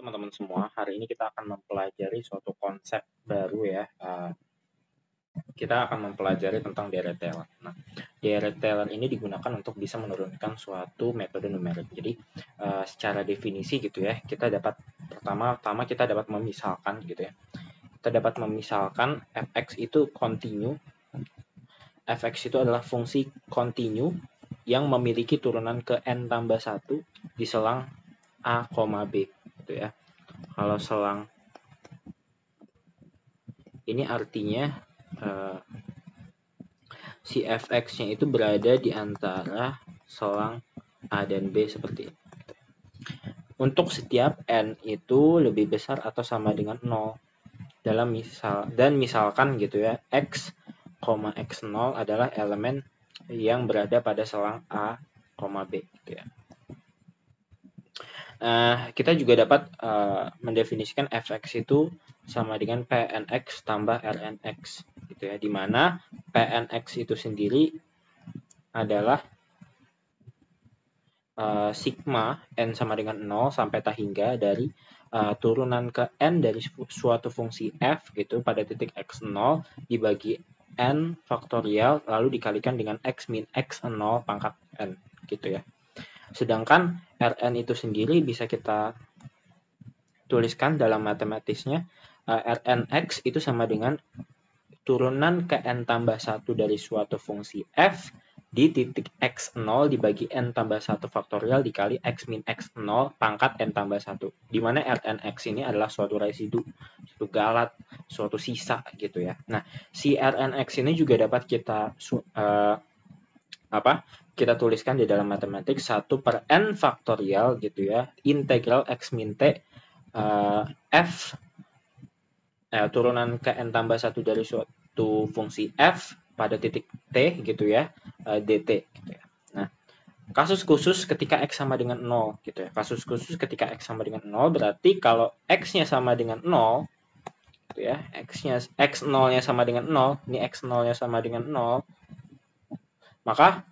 teman-teman semua. Hari ini kita akan mempelajari suatu konsep baru ya. Kita akan mempelajari tentang direct tailor. Nah, direct tailor ini digunakan untuk bisa menurunkan suatu metode numerik. Jadi, secara definisi gitu ya, kita dapat pertama kita dapat memisalkan gitu ya. Kita dapat memisalkan fx itu continue. Fx itu adalah fungsi continue yang memiliki turunan ke n tambah 1 di selang A, B gitu ya. Kalau selang ini artinya si fx-nya itu berada di antara selang A dan B seperti ini. Untuk setiap n itu lebih besar atau sama dengan 0 dalam misalkan gitu ya, x, x0 adalah elemen yang berada pada selang A, B gitu ya. Kita juga dapat mendefinisikan fx itu sama dengan pnx tambah rnx gitu ya, di mana pnx itu sendiri adalah sigma n sama dengan 0 sampai tak hingga dari turunan ke n dari suatu fungsi f gitu pada titik x0 dibagi n faktorial lalu dikalikan dengan x min x0 pangkat n gitu ya. Sedangkan Rn itu sendiri bisa kita tuliskan dalam matematisnya, Rnx itu sama dengan turunan ke n tambah 1 dari suatu fungsi f di titik x0 dibagi n tambah 1 faktorial dikali x min x0 pangkat n tambah 1. Di mana Rnx ini adalah suatu residu, suatu galat, suatu sisa gitu ya. Nah, si Rnx ini juga dapat kita kita tuliskan di dalam matematik 1 per n faktorial gitu ya, integral x min t f turunan ke n tambah 1 dari suatu fungsi f pada titik t gitu ya, dt gitu ya. Nah, kasus khusus ketika x sama dengan 0 gitu ya. Kasus khusus ketika x sama dengan 0 berarti kalau x-nya sama dengan 0 gitu ya, x0-nya sama dengan 0, ini x0-nya sama dengan 0, maka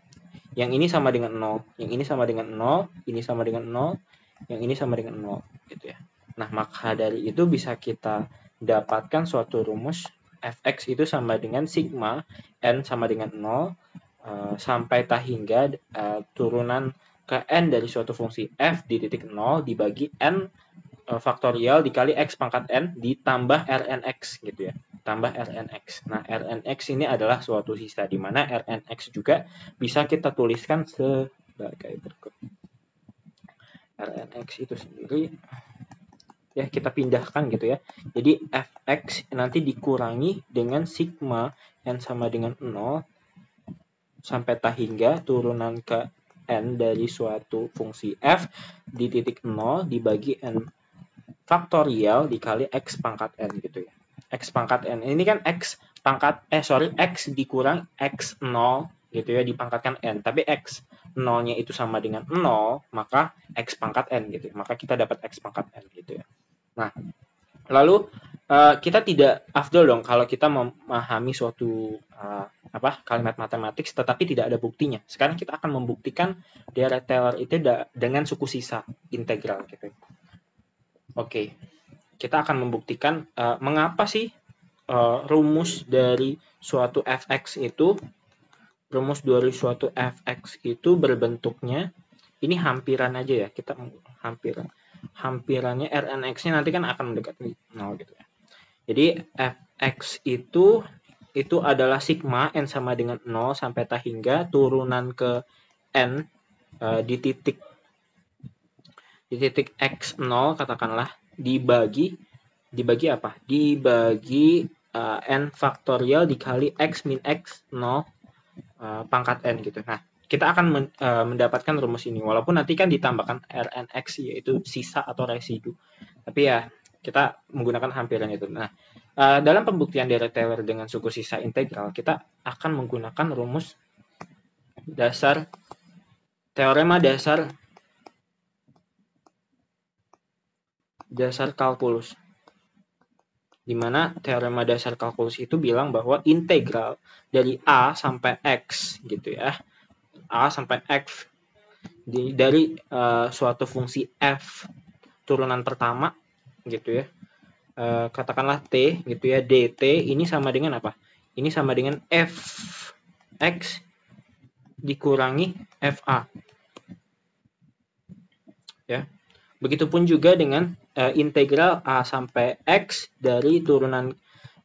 yang ini sama dengan 0, yang ini sama dengan 0, ini sama dengan 0, yang ini sama dengan 0 gitu ya. Nah, maka dari itu bisa kita dapatkan suatu rumus fx itu sama dengan sigma n sama dengan 0 sampai tak hingga turunan ke n dari suatu fungsi f di titik 0 dibagi n faktorial dikali x pangkat n ditambah rnx gitu ya, tambah rnx. Nah, rnx ini adalah suatu sisa di mana rnx juga bisa kita tuliskan sebagai berikut. Rnx itu sendiri ya kita pindahkan gitu ya. Jadi fx nanti dikurangi dengan sigma n sama dengan 0 sampai tak hingga turunan ke n dari suatu fungsi f di titik 0 dibagi n faktorial dikali x pangkat n gitu ya. X pangkat n ini kan x dikurang x0 gitu ya, dipangkatkan n, tapi x0-nya itu sama dengan 0, maka x pangkat n gitu ya. Maka kita dapat x pangkat n gitu ya. Nah, lalu kita tidak afdol dong kalau kita memahami suatu kalimat matematik tetapi tidak ada buktinya. Sekarang kita akan membuktikan direct tailor itu dengan suku sisa integral gitu. Oke, kita akan membuktikan mengapa sih rumus dari suatu fx itu berbentuknya ini hampiran aja ya, kita hampirannya rnx-nya nanti kan akan mendekati 0 gitu ya. Jadi fx itu adalah sigma n sama dengan 0 sampai tak hingga turunan ke n di titik x0 katakanlah dibagi apa? Dibagi n faktorial dikali x min x0 pangkat n gitu. Nah, kita akan mendapatkan rumus ini walaupun nanti kan ditambahkan rnx yaitu sisa atau residu. Tapi ya kita menggunakan hampiran itu. Nah, dalam pembuktian direct tailor dengan suku sisa integral kita akan menggunakan rumus dasar teorema dasar kalkulus, di mana teorema dasar kalkulus itu bilang bahwa integral dari a sampai x gitu ya, a sampai x dari suatu fungsi f turunan pertama gitu ya. Katakanlah T gitu ya, dt ini sama dengan apa? Ini sama dengan fx dikurangi fa. Ya. Begitupun juga dengan integral a sampai x dari turunan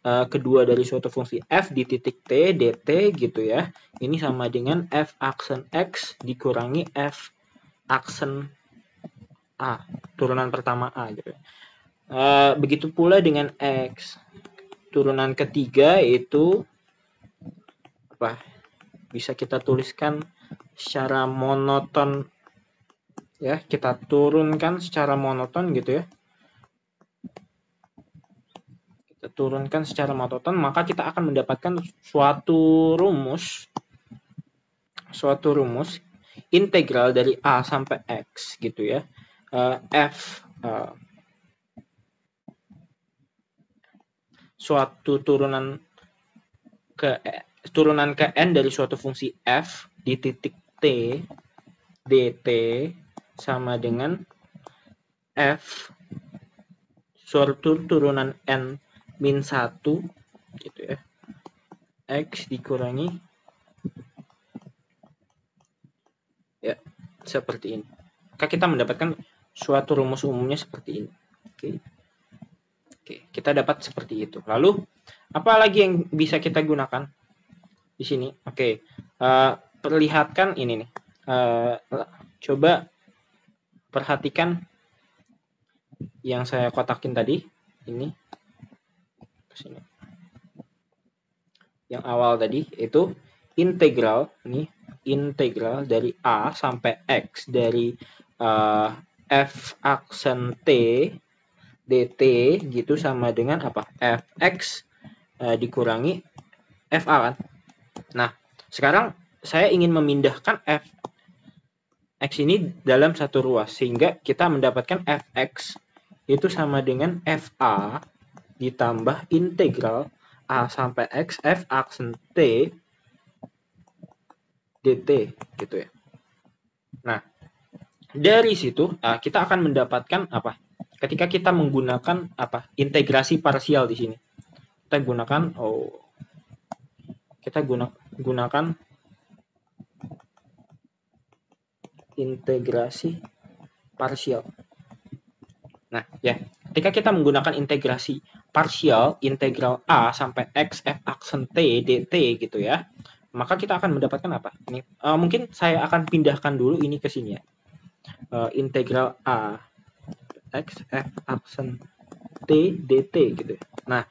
kedua dari suatu fungsi f di titik t dt gitu ya. Ini sama dengan f aksen x dikurangi f aksen a, turunan pertama a gitu. Begitu pula dengan x. Turunan ketiga itu apa? Bisa kita tuliskan secara monoton ya, kita turunkan secara monoton gitu ya. Kita turunkan secara monoton, maka kita akan mendapatkan suatu rumus integral dari a sampai x gitu ya. Suatu turunan ke n dari suatu fungsi f di titik t dt sama dengan f suatu turunan n min 1 gitu ya, x dikurangi ya, seperti ini. Maka kita mendapatkan suatu rumus umumnya seperti ini. Oke, kita dapat seperti itu. Lalu apa lagi yang bisa kita gunakan di sini? Oke, perlihatkan ini nih. Coba perhatikan yang saya kotakin tadi, ini kesini. Yang awal tadi itu integral, ini integral dari a sampai x dari f aksen t dt gitu sama dengan apa? Fx dikurangi fa kan. Nah, sekarang saya ingin memindahkan fx ini dalam satu ruas sehingga kita mendapatkan fx itu sama dengan fa ditambah integral a sampai x f aksen t dt gitu ya. Nah, dari situ kita akan mendapatkan apa? Ketika kita menggunakan apa? Integrasi parsial di sini. Kita gunakan gunakan integrasi parsial. Nah, ya, ketika kita menggunakan integrasi parsial integral a sampai x f aksen t dt gitu ya, maka kita akan mendapatkan apa? Ini mungkin saya akan pindahkan dulu ini ke sini ya. Integral a x f aksen t dt gitu. Nah,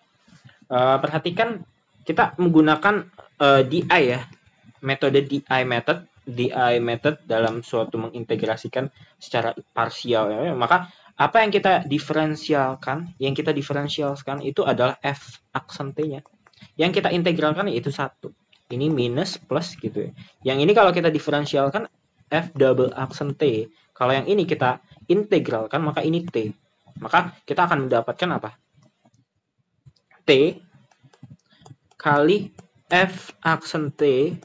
perhatikan kita menggunakan DI ya, metode DI method dalam suatu mengintegrasikan secara parsial ya. Maka apa yang kita diferensialkan? Yang kita diferensialkan itu adalah f aksen t-nya. Yang kita integralkan yaitu 1. Ini minus plus gitu ya. Yang ini kalau kita diferensialkan f double aksen t. Kalau yang ini kita integralkan maka ini t. Maka kita akan mendapatkan apa? T kali f aksen t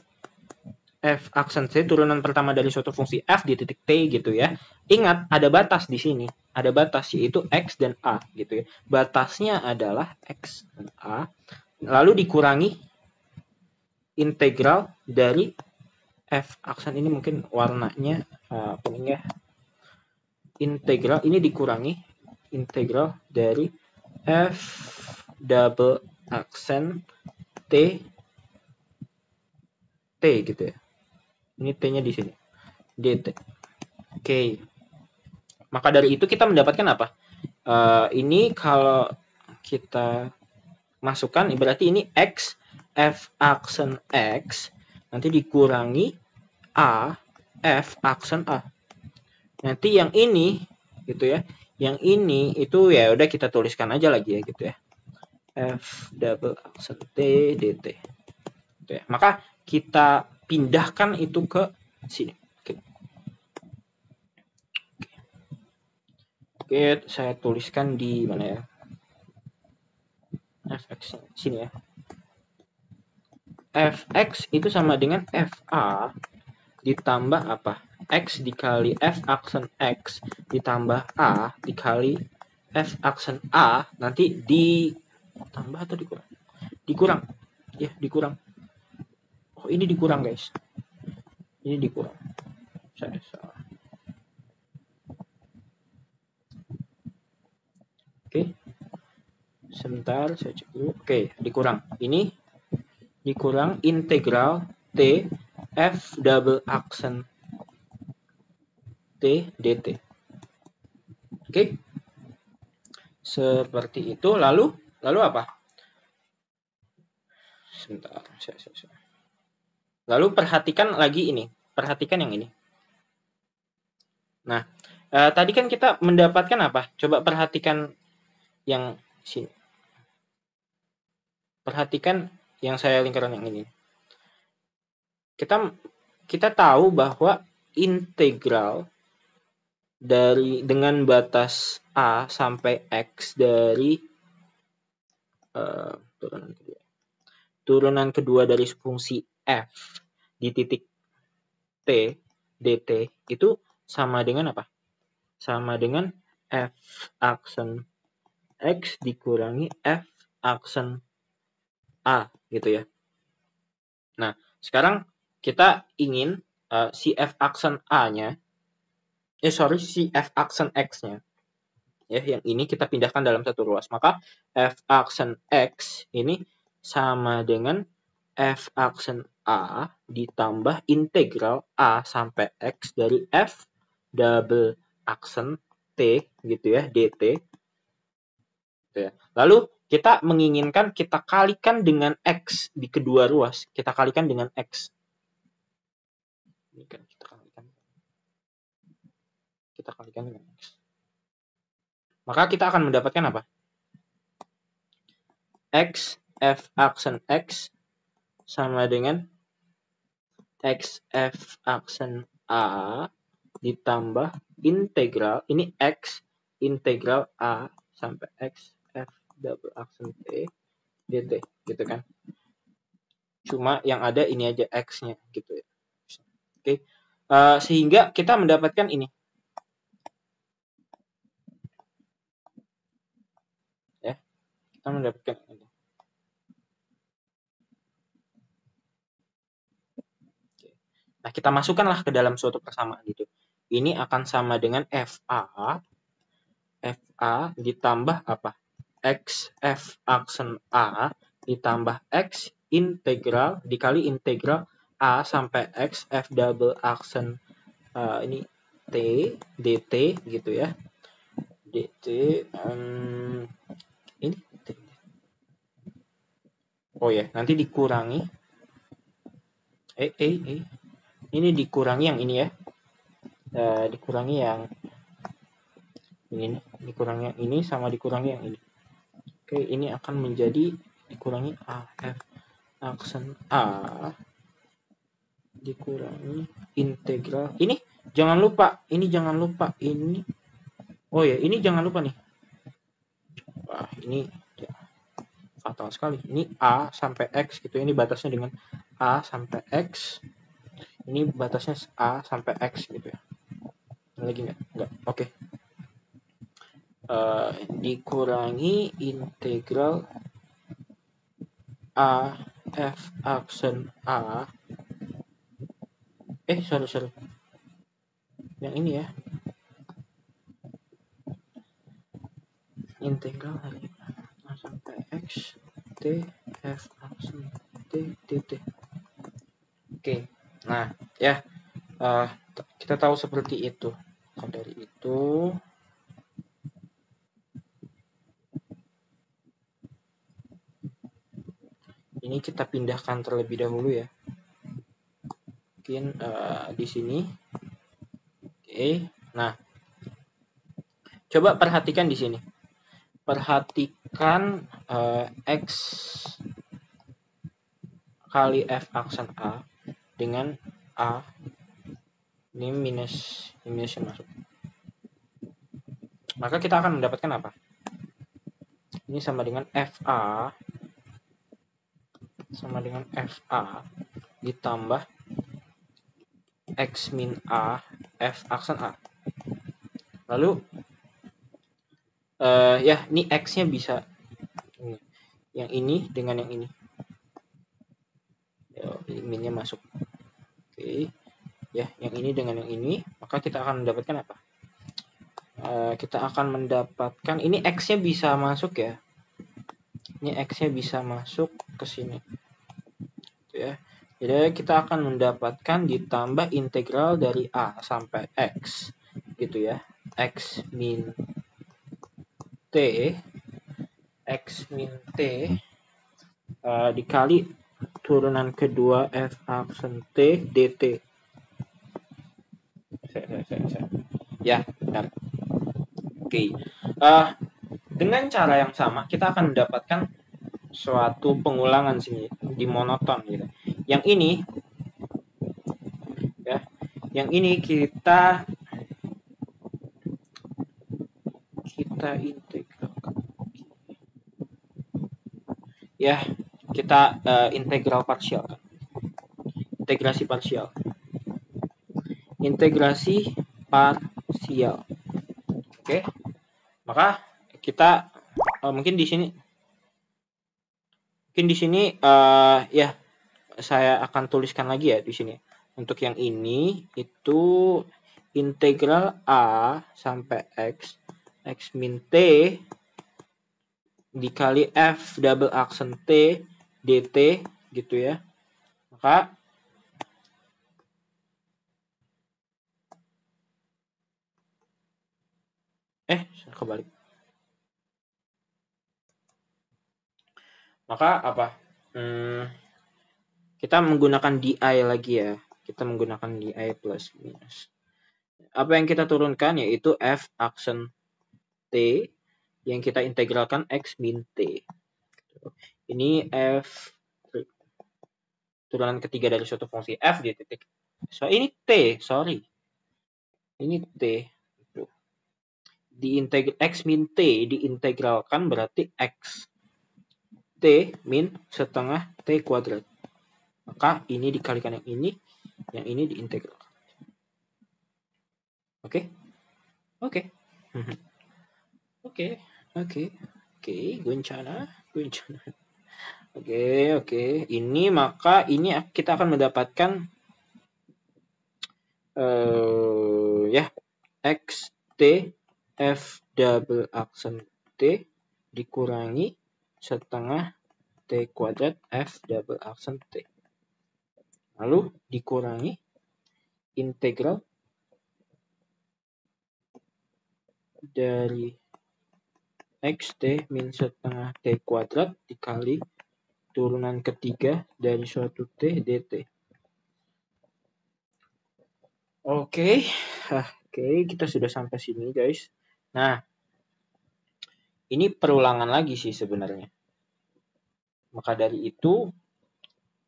turunan pertama dari suatu fungsi f di titik t gitu ya. Ingat ada batas di sini, ada batas yaitu x dan a gitu ya. Batasnya adalah x dan a, lalu dikurangi integral dari f aksen ini, mungkin warnanya kuning ya. Integral ini dikurangi integral dari f double aksen t gitu ya. Ini t-nya di sini. dt. Oke. Maka dari itu kita mendapatkan apa? Ini kalau kita masukkan berarti ini x f aksen x nanti dikurangi a f aksen a. Nanti yang ini gitu ya. Yang ini itu ya udah kita tuliskan aja lagi ya gitu ya. F double aksen t dt. Gitu ya. Maka kita pindahkan itu ke sini. Oke, saya tuliskan di mana ya? Fx sini ya. Fx itu sama dengan fa ditambah apa? X dikali f aksen x ditambah a dikali F aksen A nanti ditambah atau dikurang? Dikurang. Ya, dikurang. Oh, ini dikurang, guys. Ini dikurang. Saya salah. Oke. Sebentar, saya cek dulu. Oke, dikurang. Ini dikurang integral T F double aksen T dt. Oke. Seperti itu. Lalu apa? Sebentar. Lalu perhatikan lagi ini. Perhatikan yang ini. Nah, tadi kan kita mendapatkan apa? Coba perhatikan yang sini. Perhatikan yang saya lingkaran yang ini. Kita tahu bahwa integral dengan batas A sampai X dari turunan kedua dari fungsi F di titik T dt itu sama dengan apa? Sama dengan F aksen X dikurangi F aksen A gitu ya. Nah, sekarang kita ingin si F aksen A-nya si F aksen X-nya ya, yang ini kita pindahkan dalam satu ruas. Maka F aksen X ini sama dengan F aksen A ditambah integral A sampai X dari F double aksen T gitu ya, dt. Gitu ya. Lalu kita menginginkan kita kalikan dengan X di kedua ruas. Kita kalikan dengan X. Ini kan kita kalikan dengan X. Maka kita akan mendapatkan apa? X F aksen X sama dengan X F aksen A ditambah integral, ini X integral A sampai X F double aksen T dt gitu kan. Cuma yang ada ini aja X-nya gitu ya. Oke. Sehingga kita mendapatkan ini. Ya. Kita mendapatkan ini. Nah, kita masukkanlah ke dalam suatu persamaan gitu. Ini akan sama dengan FA ditambah apa? X F aksen A ditambah X integral dikali integral A sampai X F double aksen ini T dt gitu ya. Dt ini T. Oh ya, nanti dikurangi ini dikurangi yang ini ya. Dikurangi yang ini, dikurangi yang ini sama dikurangi yang ini. Oke, ini akan menjadi dikurangi AF aksen A dikurangi integral. Ini jangan lupa, ini. Oh ya, ini jangan lupa nih. Wah, ini ya, fatal sekali. Ini A sampai X gitu. Ini batasnya dengan A sampai X. Ini batasnya A sampai X gitu ya. Lagi enggak? Oke. Dikurangi integral A F aksen A. Sorry. Yang ini ya. Integral dari A sampai X T F aksen T dt. Oke. Nah, ya. Kita tahu seperti itu. Dari itu ini kita pindahkan terlebih dahulu ya. Mungkin di sini. Oke. Nah, coba perhatikan di sini. Perhatikan X kali F aksen A dengan A. Ini minus masuk. Maka kita akan mendapatkan apa? Ini sama dengan FA ditambah X min A F aksen A. Lalu Ya, ini X-nya bisa ini. Yang ini dengan yang ini. Ya, minnya masuk. Oke. Ya, yang ini dengan yang ini, maka kita akan mendapatkan apa? Kita akan mendapatkan ini X-nya bisa masuk ya. Ini X-nya bisa masuk ke sini. Gitu ya. Jadi kita akan mendapatkan ditambah integral dari A sampai X. Gitu ya. X min T. X min T dikali turunan kedua F aksen T dt. Ya, benar. Oke. Dengan cara yang sama, kita akan mendapatkan suatu pengulangan sini di monoton gitu. Yang ini ya, yang ini kita integralkan. Ya, kita integral parsial kan. Integrasi parsial. Integrasi parsial. Oke. Maka kita mungkin di sini ya saya akan tuliskan lagi ya di sini. Untuk yang ini itu integral A sampai X min T dikali F double aksen T dt gitu ya. Maka kebalik. Maka apa? Kita menggunakan DI lagi ya. Kita menggunakan DI plus minus. Apa yang kita turunkan yaitu F aksen T yang kita integralkan X min T. Ini F turunan ketiga dari suatu fungsi F di titik. So, ini T, sorry. Ini T. X min T diintegralkan berarti X. T min setengah T kuadrat. Maka ini dikalikan yang ini diintegralkan. Oke? Oke. Oke, guncana. Oke. Ini maka ini kita akan mendapatkan ya X T F double aksen T dikurangi setengah T kuadrat F double aksen T. Lalu dikurangi integral dari X T min setengah T kuadrat dikali turunan ketiga dari suatu T dt. Oke, kita sudah sampai sini guys. Nah, ini perulangan lagi sih sebenarnya. Maka dari itu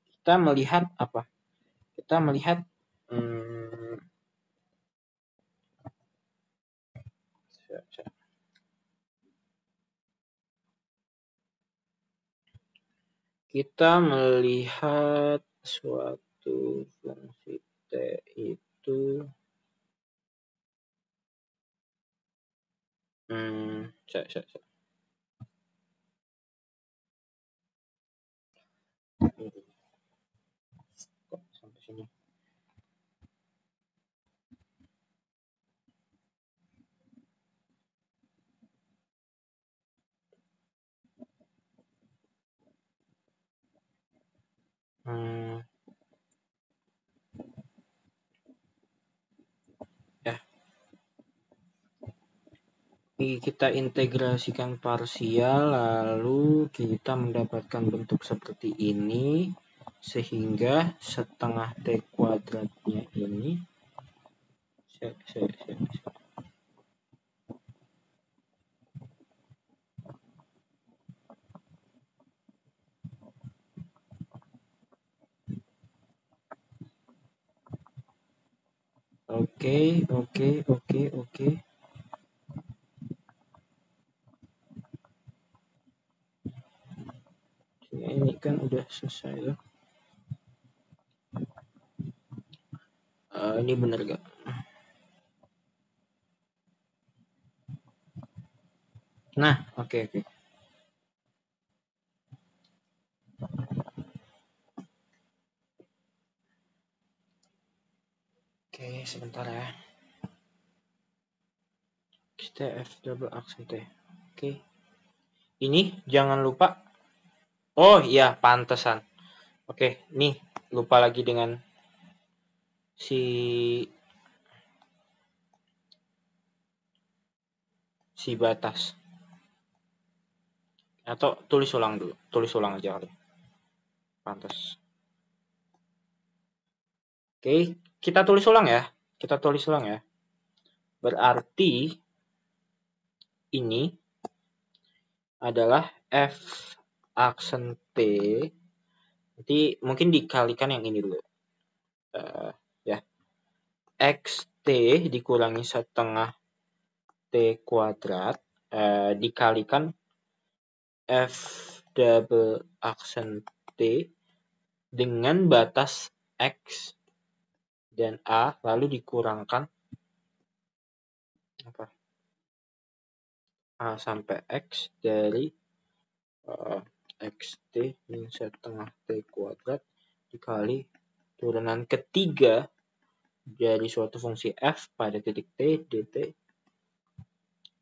kita melihat apa? Kita melihat suatu fungsi T itu sampai sini. Kita integrasikan parsial lalu kita mendapatkan bentuk seperti ini sehingga setengah T kuadratnya ini Oke. Ini kan udah selesai ya. Ini benar gak? Nah, oke. Oke, sebentar ya. F double aksen T. Oke. Ini jangan lupa. Oh iya, pantesan. Oke, nih lupa lagi dengan si batas. Atau tulis ulang dulu. Tulis ulang aja kali. Pantas. Oke, kita tulis ulang ya. Kita tulis ulang ya. Berarti ini adalah F aksen T. Nanti mungkin dikalikan yang ini dulu. Ya. XT dikurangi setengah T kuadrat dikalikan F double aksen T dengan batas X dan A lalu dikurangkan apa? A sampai X dari XT min setengah T kuadrat dikali turunan ketiga dari suatu fungsi F pada titik T dt.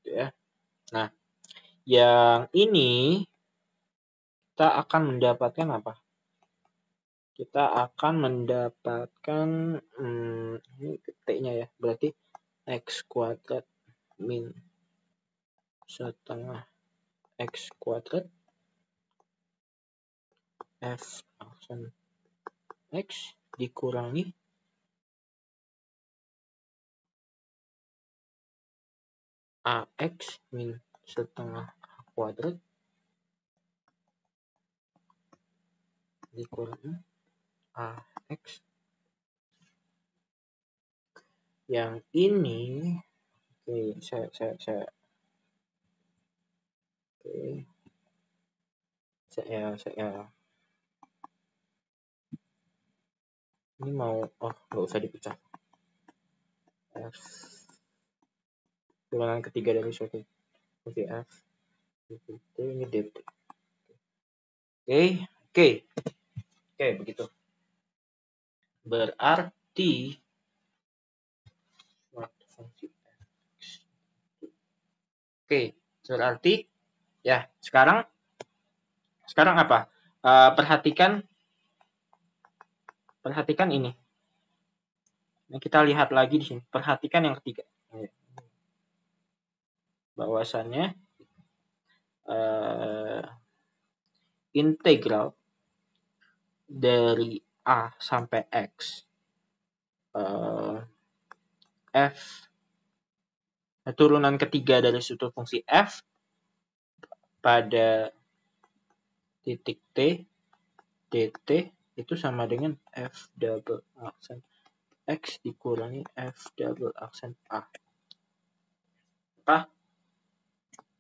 Ya. Nah, yang ini kita akan mendapatkan apa? Kita akan mendapatkan ini T-nya ya, berarti X kuadrat min setengah X kuadrat F aksen X dikurangi AX min setengah A kuadrat dikurangi AX. Yang ini oke, saya ini mau nggak usah dipecah. F turunan ketiga dari suatu fungsi F ini dt. Oke, begitu. Berarti fungsi X. Oke, berarti ya sekarang apa? Perhatikan ini. Nah, kita lihat lagi di sini. Perhatikan yang ketiga. Bahwasannya integral dari A sampai X F turunan ketiga dari suatu fungsi F pada titik T dt itu sama dengan F double aksen X dikurangi F double aksen A. Maka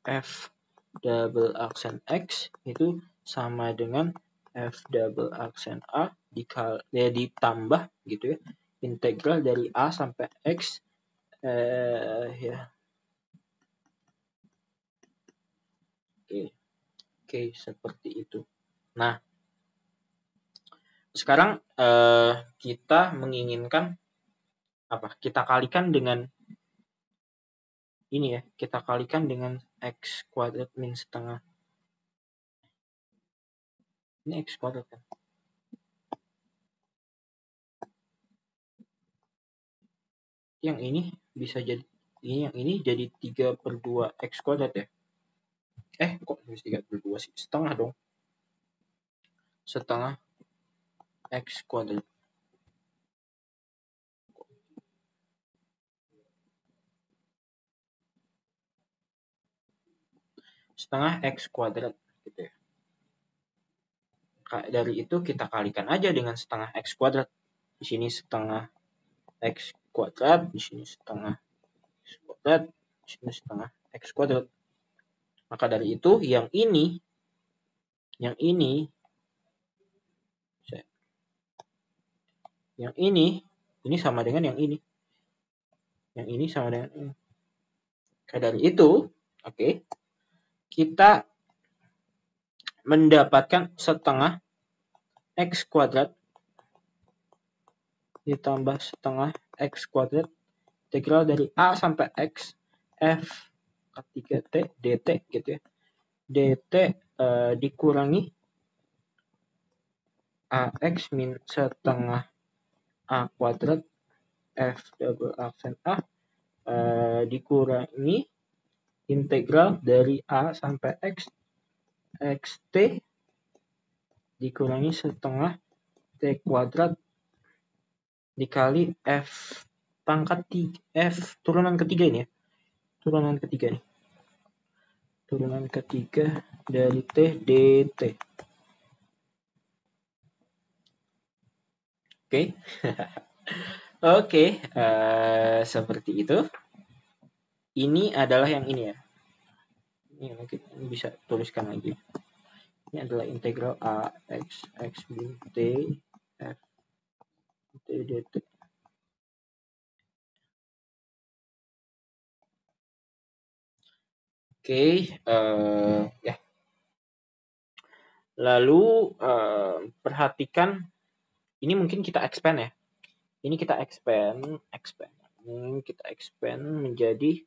F double aksen X itu sama dengan F double aksen A ditambah gitu ya, integral dari A sampai X ya. Oke, seperti itu. Nah, sekarang kita menginginkan apa? Kita kalikan dengan ini ya, kita kalikan dengan X kuadrat min setengah. Ini X kuadrat kan? Yang ini bisa jadi yang ini jadi 3/2 X kuadrat ya? Kok bisa 3/2 sih? Setengah dong. Setengah X kuadrat. Setengah X kuadrat gitu ya. Dari itu kita kalikan aja dengan setengah X kuadrat. Di sini setengah X kuadrat, di sini setengah X kuadrat, di sini setengah X kuadrat. Maka dari itu yang ini sama dengan yang ini. Yang ini sama dengan ini. Maka dari itu, oke. kita mendapatkan setengah X kuadrat ditambah setengah X kuadrat integral dari A sampai X F ketiga T dt gitu ya. dt dikurangi AX min setengah A kuadrat F double aksen A dikurangi integral dari A sampai X xt dikurangi setengah T kuadrat dikali F pangkat 3 F turunan ketiga ini ya. Turunan ketiga dari T dt. Oke. Oke, seperti itu. Ini adalah yang ini ya. Ini mungkin bisa tuliskan lagi. Ini adalah integral AX X min T F T dt. Oke, ya. Lalu perhatikan ini mungkin kita expand ya. Ini kita expand. Ini kita expand menjadi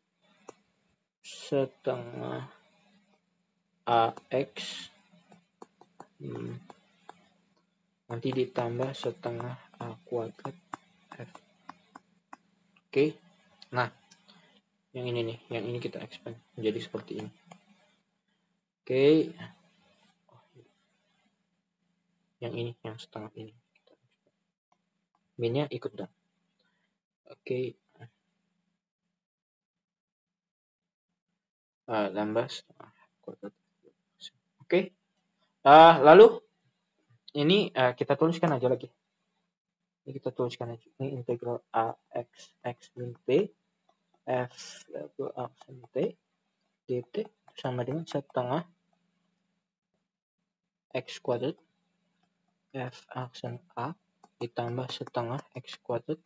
setengah AX nanti ditambah setengah A kuadrat F. Oke. Nah, yang ini nih, yang ini kita expand menjadi seperti ini. Oke. Yang ini, yang setengah ini. Minnya ikut dong. Oke. Tambah setengah kuadrat. Oke. Lalu ini kita tuliskan aja lagi. Ini kita tuliskan aja. Ini integral AX X min T F double aksen T dt sama dengan setengah X kuadrat F aksen A ditambah setengah X kuadrat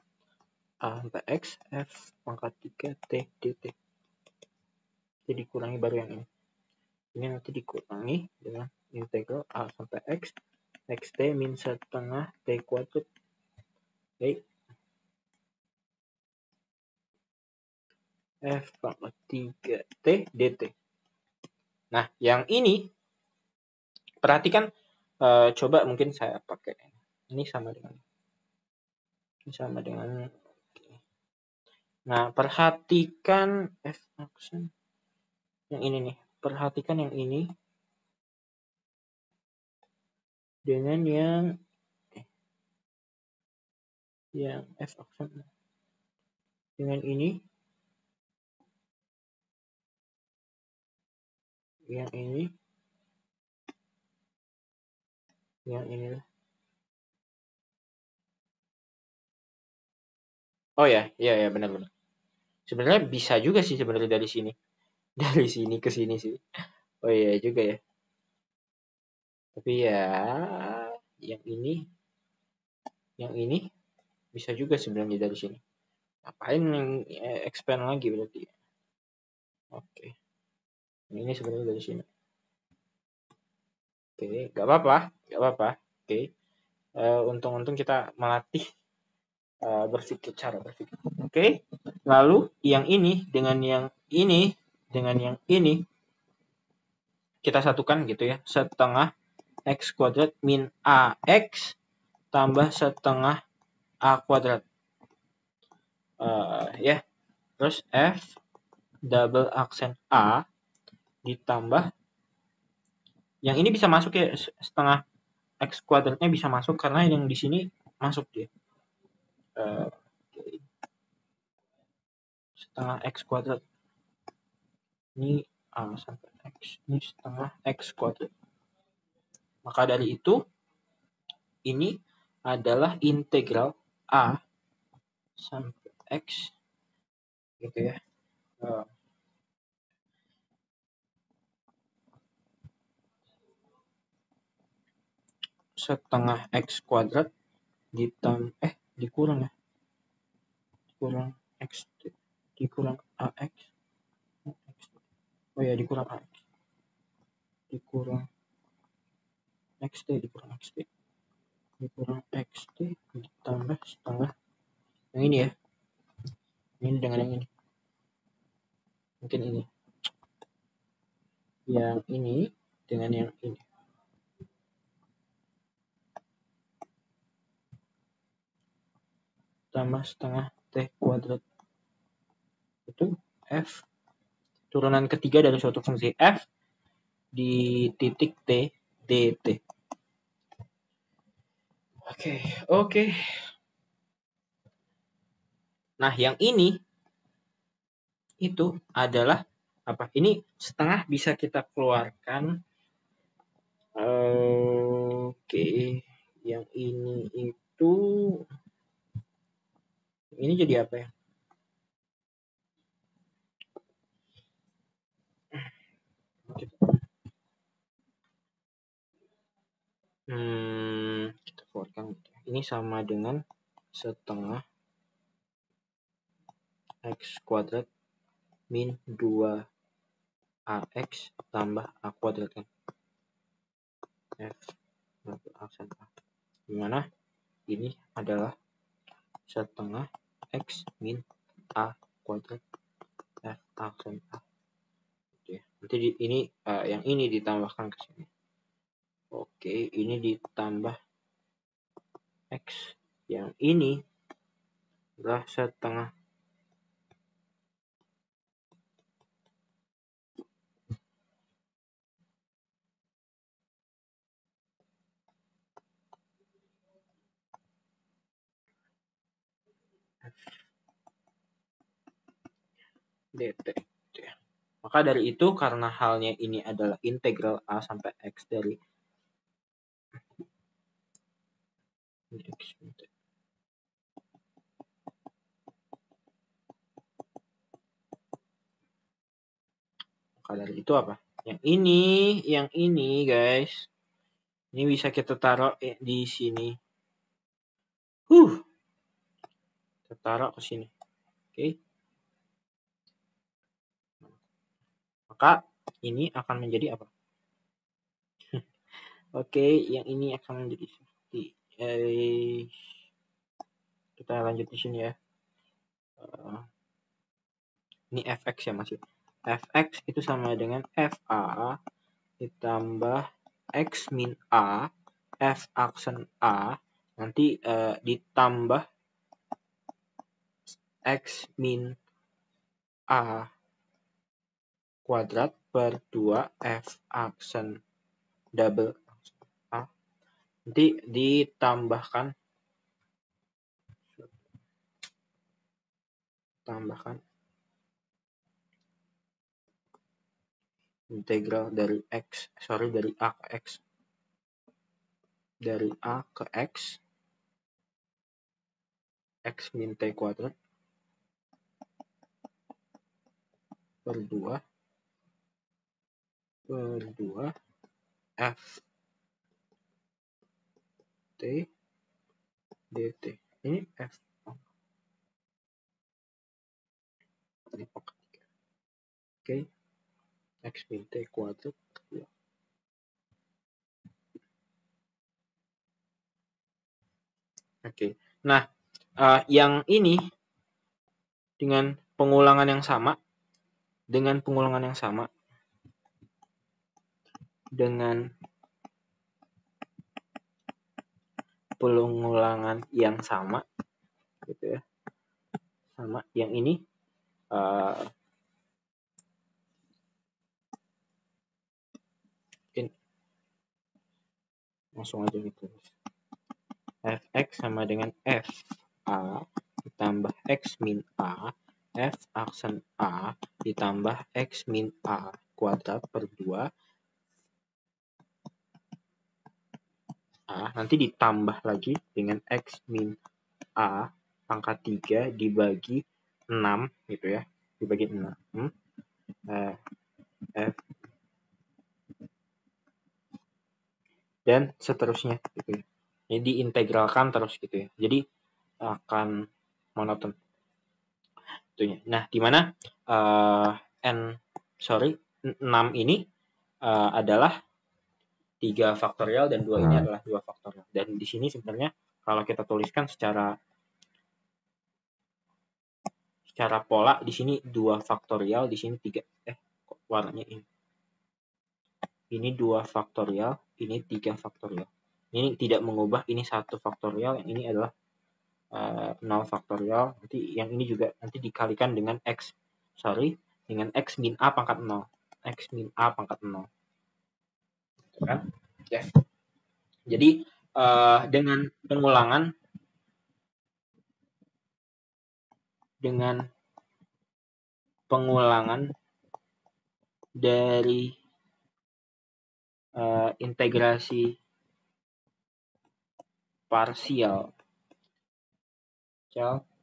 A sampai X F pangkat 3 T dt. Jadi dikurangi baru yang ini. Ini nanti dikurangi dengan integral A sampai X xt min setengah T kuadrat. Oke. F pangkat 3 T dt. Nah, yang ini perhatikan, coba mungkin saya pakai ini sama dengan Nah, perhatikan F aksen yang ini nih. Perhatikan yang ini dengan yang F aksen dengan ini, yang ini lah. Oh ya, benar-benar. Sebenarnya bisa juga sih sebenarnya dari sini. Dari sini ke sini sih. Oh iya juga ya. Tapi ya yang ini bisa juga sebenarnya dari sini. Ngapain yang expand lagi berarti? Oke. Ini sebenarnya dari sini. Oke, nggak apa-apa. Oke. Untung-untung kita melatih cara berpikir. Oke. Lalu yang ini dengan yang ini kita satukan gitu ya. Setengah X kuadrat min AX tambah setengah A kuadrat. Ya. Terus F double aksen A ditambah yang ini bisa masuk ya, setengah X kuadratnya bisa masuk karena yang di sini masuk dia. Setengah X kuadrat. Ini A sampai X. Ini setengah X kuadrat. Maka dari itu, ini adalah integral A sampai X. Gitu ya. Setengah X kuadrat dikurang ya. Dikurang X. Dikurang AX. Oh ya, dikurang AX. dikurang XT dikurang XT dikurang XT ditambah setengah yang ini ya, ini dengan yang ini, mungkin ini yang ini dengan yang ini, tambah setengah T kuadrat, itu F turunan ketiga dari suatu fungsi F di titik T dt. Oke. Nah, yang ini itu adalah apa? Ini setengah bisa kita keluarkan. Oke. Yang ini itu ini jadi apa ya? Kita keluarkan. Ini sama dengan setengah X kuadrat min 2AX tambah A kuadrat kan. F aksen A. Dimana ini adalah setengah X min A kuadrat F aksen A. Oke. Nanti ini yang ini ditambahkan ke sini. Oke, ini ditambah X. Yang ini adalah setengah dt. Maka dari itu, karena halnya ini adalah integral A sampai X dari X. Maka dari itu apa? Yang ini guys. Ini bisa kita taruh di sini. Kita taruh ke sini. Oke. Maka ini akan menjadi apa? Oke, yang ini akan menjadi seperti kita lanjut di sini ya. Ini fx ya masih. Fx itu sama dengan fa ditambah x min a f aksen a nanti ditambah x min a kuadrat per 2 f aksen double a nanti ditambahkan integral dari dari a ke x, dari a ke x min t kuadrat per 2 f t dt. Ini f ini pangkat 3. Oke, x min t kuadrat. Oke. Nah, yang ini dengan pengulangan yang sama, gitu ya. Sama yang ini langsung aja gitu. Fx sama dengan fa ditambah x min a f aksen a ditambah x min a kuadrat per 2 a nanti ditambah lagi dengan x min a pangkat 3 dibagi 6 gitu ya, dibagi 6 f dan seterusnya gitu ya. Ini diintegralkan terus gitu ya. Jadi akan monoton. Nah, di mana 6 ini adalah 3 faktorial dan 2 ini adalah 2 faktorial. Dan di sini sebenarnya kalau kita tuliskan secara pola, di sini 2 faktorial, di sini 3. Kok warnanya ini. Ini 2 faktorial, ini 3 faktorial. Ini tidak mengubah, ini 1 faktorial, yang ini adalah 0 faktorial. Nanti yang ini juga nanti dikalikan dengan dengan x min a pangkat 0. X min a pangkat 0. Kan? Ya. Jadi dengan pengulangan dari integrasi parsial,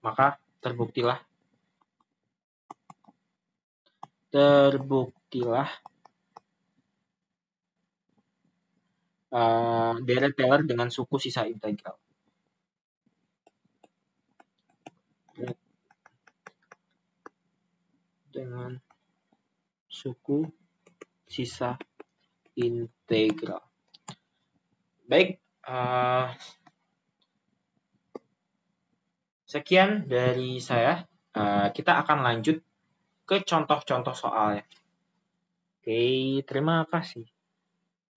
maka terbuktilah deret Taylor dengan suku sisa integral. Dengan suku sisa integral. Baik, sekian dari saya. Kita akan lanjut ke contoh-contoh soalnya. Oke, terima kasih.